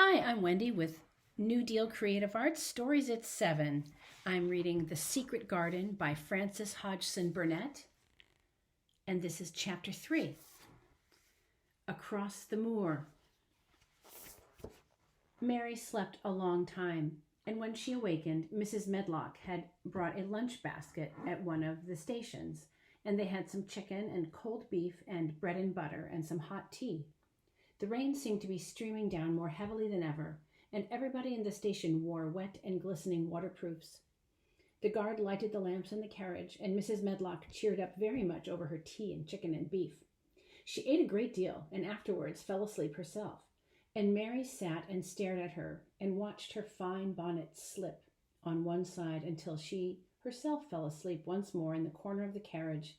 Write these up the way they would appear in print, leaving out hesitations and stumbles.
Hi, I'm Wendy with New Deal Creative Arts, Stories at 7. I'm reading The Secret Garden by Frances Hodgson Burnett, and this is Chapter 3, Across the Moor. Mary slept a long time, and when she awakened, Mrs. Medlock had brought a lunch basket at one of the stations, and they had some chicken and cold beef and bread and butter and some hot tea. The rain seemed to be streaming down more heavily than ever, and everybody in the station wore wet and glistening waterproofs. The guard lighted the lamps in the carriage, and Mrs. Medlock cheered up very much over her tea and chicken and beef. She ate a great deal, and afterwards fell asleep herself, and Mary sat and stared at her and watched her fine bonnet slip on one side until she herself fell asleep once more in the corner of the carriage,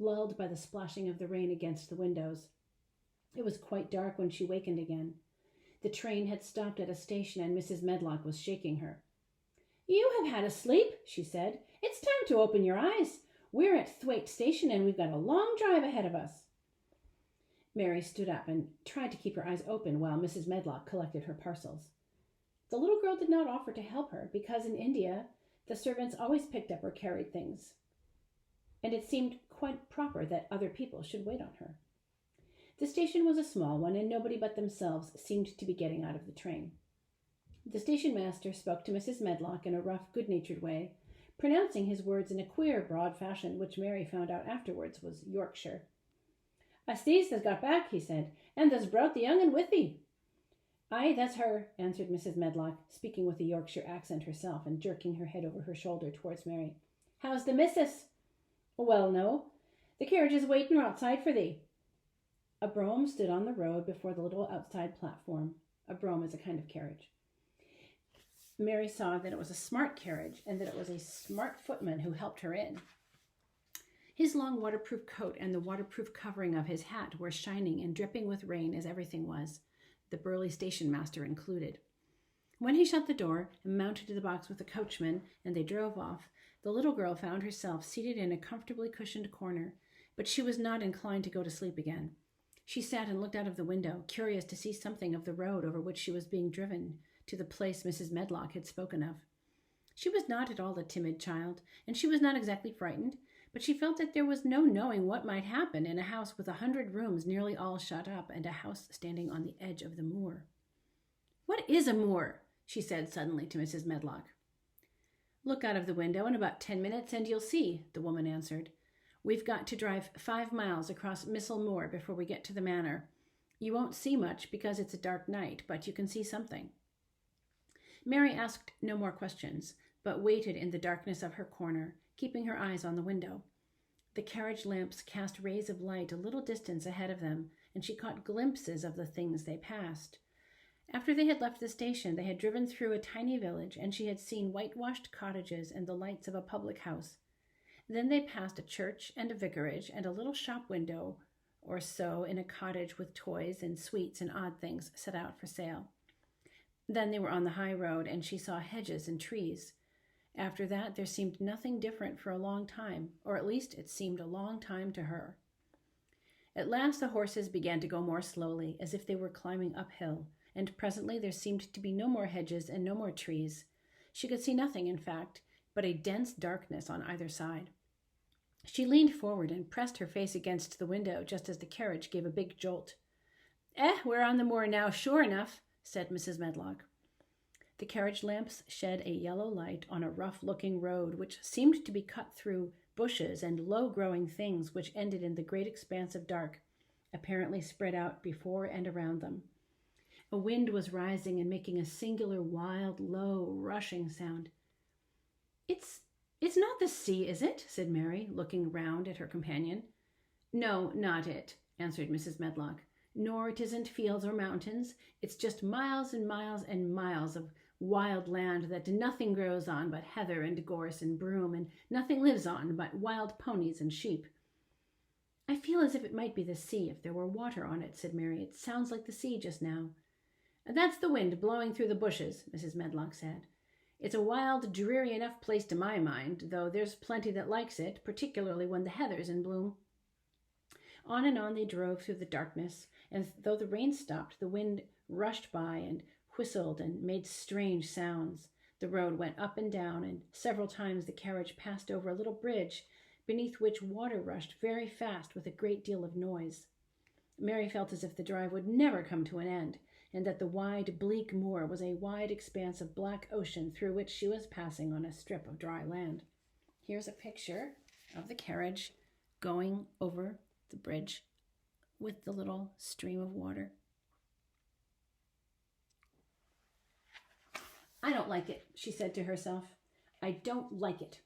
lulled by the splashing of the rain against the windows. It was quite dark when she wakened again. The train had stopped at a station, and Mrs. Medlock was shaking her. "You have had a sleep," she said. "It's time to open your eyes. We're at Thwaite Station, and we've got a long drive ahead of us." Mary stood up and tried to keep her eyes open while Mrs. Medlock collected her parcels. The little girl did not offer to help her, because in India the servants always picked up or carried things, and it seemed quite proper that other people should wait on her. The station was a small one, and nobody but themselves seemed to be getting out of the train. The station master spoke to Mrs. Medlock in a rough, good-natured way, pronouncing his words in a queer, broad fashion, which Mary found out afterwards was Yorkshire. "I sees they's got back," he said, "and they's brought the young un with thee." "Aye, that's her," answered Mrs. Medlock, speaking with a Yorkshire accent herself, and jerking her head over her shoulder towards Mary. "How's the missus?" "Well, no. The carriage is waiting outside for thee." A brougham stood on the road before the little outside platform. A brougham is a kind of carriage. Mary saw that it was a smart carriage and that it was a smart footman who helped her in. His long waterproof coat and the waterproof covering of his hat were shining and dripping with rain, as everything was, the burly station master included. When he shut the door and mounted to the box with the coachman and they drove off, the little girl found herself seated in a comfortably cushioned corner, but she was not inclined to go to sleep again. She sat and looked out of the window, curious to see something of the road over which she was being driven to the place Mrs. Medlock had spoken of. She was not at all a timid child, and she was not exactly frightened, but she felt that there was no knowing what might happen in a house with 100 rooms nearly all shut up, and a house standing on the edge of the moor. "What is a moor?" she said suddenly to Mrs. Medlock. "Look out of the window in about 10 minutes and you'll see," the woman answered. "We've got to drive 5 miles across Missel Moor before we get to the manor. You won't see much because it's a dark night, but you can see something." Mary asked no more questions, but waited in the darkness of her corner, keeping her eyes on the window. The carriage lamps cast rays of light a little distance ahead of them, and she caught glimpses of the things they passed. After they had left the station, they had driven through a tiny village, and she had seen whitewashed cottages and the lights of a public house. Then they passed a church and a vicarage and a little shop window or so in a cottage with toys and sweets and odd things set out for sale. Then they were on the high road, and she saw hedges and trees. After that, there seemed nothing different for a long time, or at least it seemed a long time to her. At last the horses began to go more slowly, as if they were climbing uphill, and presently there seemed to be no more hedges and no more trees. She could see nothing, in fact, but a dense darkness on either side. She leaned forward and pressed her face against the window just as the carriage gave a big jolt. We're on the moor now, sure enough," said Mrs. Medlock. The carriage lamps shed a yellow light on a rough-looking road which seemed to be cut through bushes and low-growing things which ended in the great expanse of dark, apparently spread out before and around them. A wind was rising and making a singular, wild, low, rushing sound. It's not the sea, is it?" said Mary, looking round at her companion. "No, not it," answered Mrs. Medlock. "Nor it isn't fields or mountains. It's just miles and miles and miles of wild land that nothing grows on but heather and gorse and broom, and nothing lives on but wild ponies and sheep." "I feel as if it might be the sea if there were water on it," said Mary. "It sounds like the sea just now." "That's the wind blowing through the bushes," Mrs. Medlock said. "It's a wild, dreary enough place to my mind, though there's plenty that likes it, particularly when the heather's in bloom." On and on they drove through the darkness, and though the rain stopped, the wind rushed by and whistled and made strange sounds. The road went up and down, and several times the carriage passed over a little bridge beneath which water rushed very fast with a great deal of noise. Mary felt as if the drive would never come to an end, and that the wide, bleak moor was a wide expanse of black ocean through which she was passing on a strip of dry land. Here's a picture of the carriage going over the bridge with the little stream of water. "I don't like it," she said to herself. "I don't like it."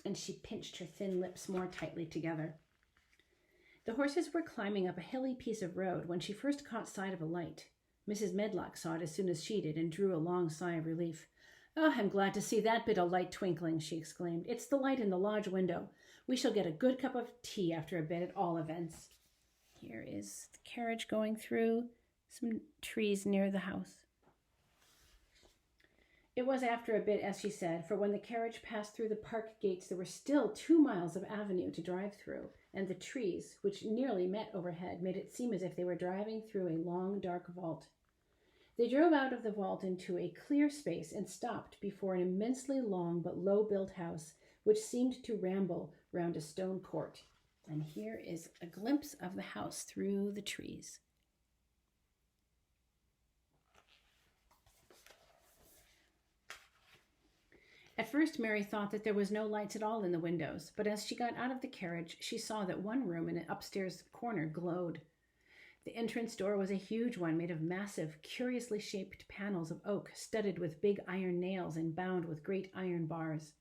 And she pinched her thin lips more tightly together. The horses were climbing up a hilly piece of road when she first caught sight of a light. Mrs. Medlock saw it as soon as she did and drew a long sigh of relief. "Oh, I'm glad to see that bit of light twinkling," she exclaimed. "It's the light in the lodge window. We shall get a good cup of tea after a bit at all events." Here is the carriage going through some trees near the house. It was after a bit, as she said, for when the carriage passed through the park gates, there were still 2 miles of avenue to drive through, and the trees, which nearly met overhead, made it seem as if they were driving through a long, dark vault. They drove out of the vault into a clear space and stopped before an immensely long but low-built house, which seemed to ramble round a stone court. And here is a glimpse of the house through the trees. At first, Mary thought that there was no lights at all in the windows, but as she got out of the carriage, she saw that one room in an upstairs corner glowed. The entrance door was a huge one made of massive, curiously shaped panels of oak, studded with big iron nails and bound with great iron bars.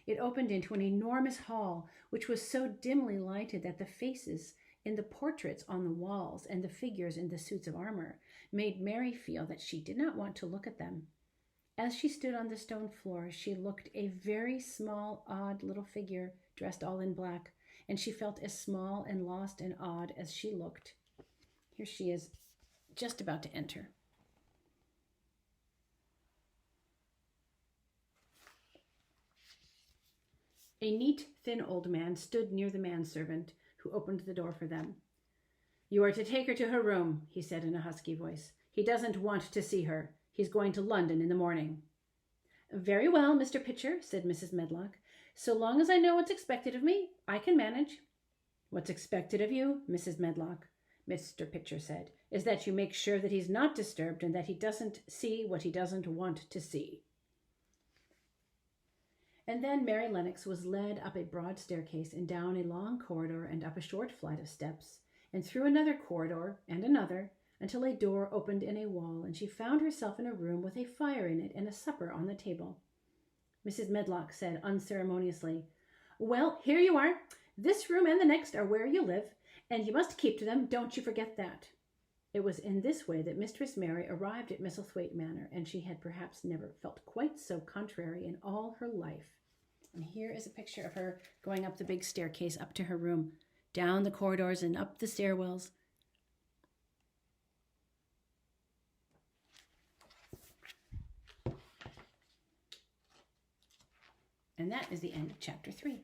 It opened into an enormous hall, which was so dimly lighted that the faces in the portraits on the walls and the figures in the suits of armor made Mary feel that she did not want to look at them. As she stood on the stone floor, she looked a very small, odd little figure dressed all in black, and she felt as small and lost and odd as she looked. Here she is, just about to enter. A neat, thin old man stood near the manservant, who opened the door for them. "You are to take her to her room," he said in a husky voice. "He doesn't want to see her. He's going to London in the morning." "Very well, Mr. Pitcher," said Mrs. Medlock. "So long as I know what's expected of me, I can manage." "What's expected of you, Mrs. Medlock," Mr. Pitcher said, "is that you make sure that he's not disturbed and that he doesn't see what he doesn't want to see." And then Mary Lennox was led up a broad staircase and down a long corridor and up a short flight of steps, and through another corridor and another, until a door opened in a wall, and she found herself in a room with a fire in it and a supper on the table. Mrs. Medlock said unceremoniously, "Well, here you are. This room and the next are where you live, and you must keep to them. Don't you forget that." It was in this way that Mistress Mary arrived at Misselthwaite Manor, and she had perhaps never felt quite so contrary in all her life. And here is a picture of her going up the big staircase up to her room, down the corridors and up the stairwells. And that is the end of chapter 3.